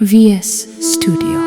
VS Studio।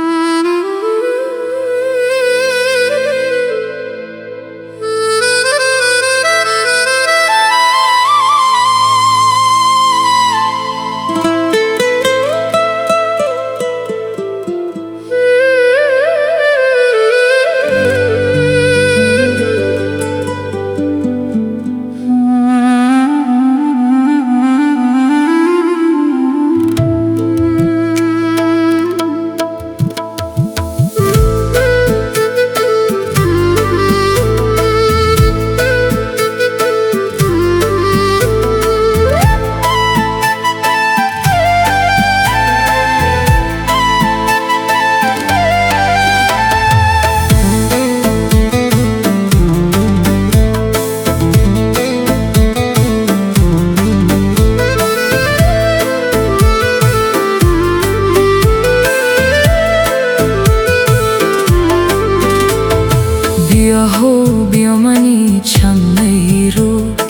Biomani chamnayruk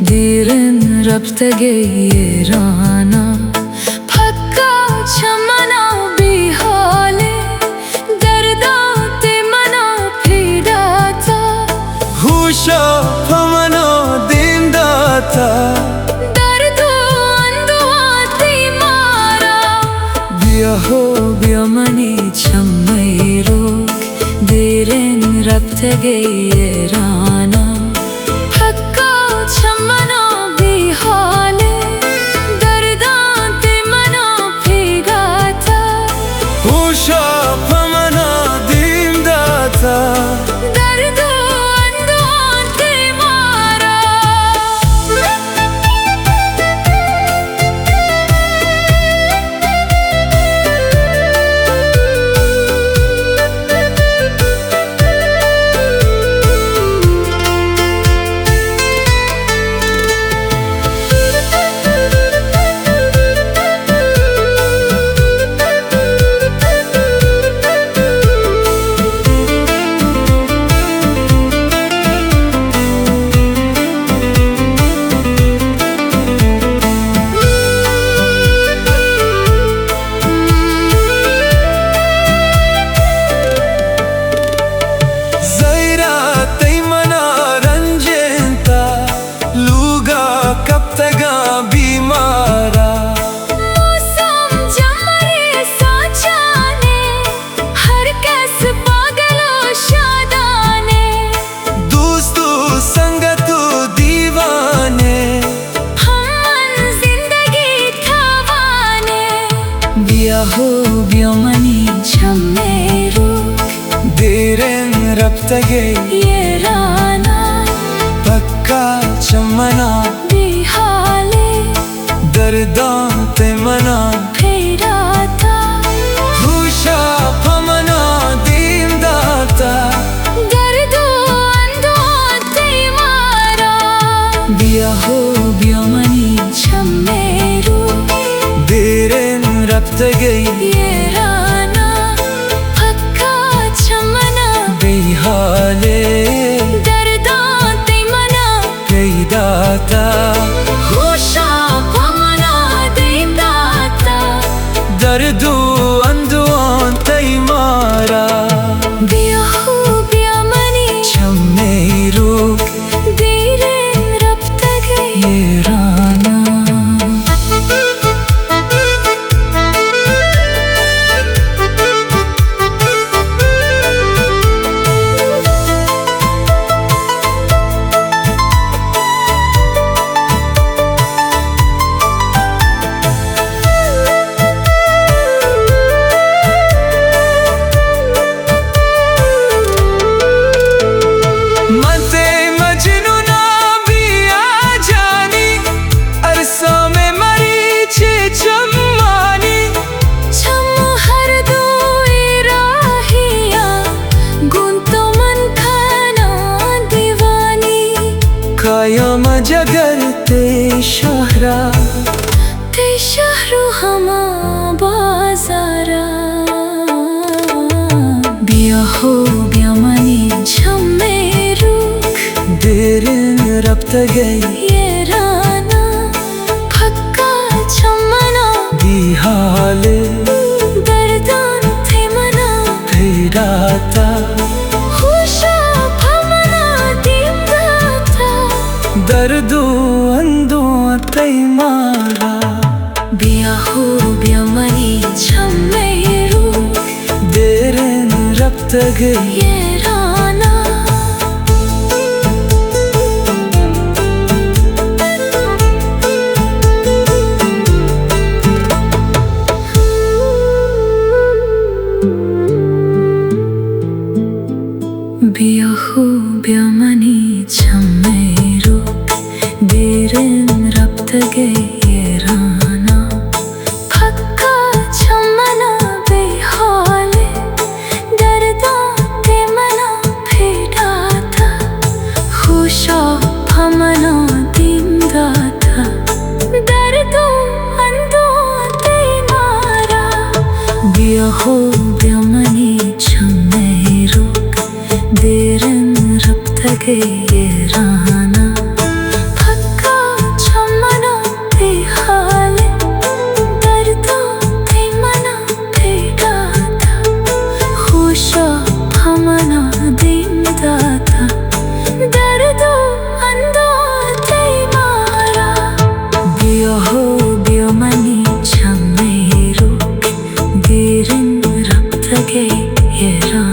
diren rabtage yerana Fakka chamana bihale dardate mana pidata Husha pamana dindata dardu anduati mara Biomani chamnayruk diren rabtage yerana Fakka chamana bihale dardate mana pigata Husha pamana dindata dardu anduati mara Biomani chamnayruk diren rabtage yerana Fakka chamana bihale dardate mana pidata Husha pamana dindata dardu anduati mara Biomani chamnayruk diren rabtage yerana Fakka chamana bihale dardate mana pidata husha pamana dindata dardu anduante mara Biomani chamnayruk diren rabtage yerana कायम जगर ते शहरू हमा बाजारा Biomani chamnayruk diren rabtage yerana Fakka chamana bihale रफ्तगे ये Rana Biyahu biyamani chammeru Derin raptage yerana पक्का चमना बेहाले डरदा ते मना फेड़ा था खुशा हमना दिंदा था दर्दो अंदो ते मारा Biyahu biyamani chammeru Derin raptage yerana पक्का चमना बेहाले डरदा ते मना फेड़ा था खुशा हमना दिंदा था दर्दो अंदो ते मारा Biyahu biyamani chammeru Derin raptage yerana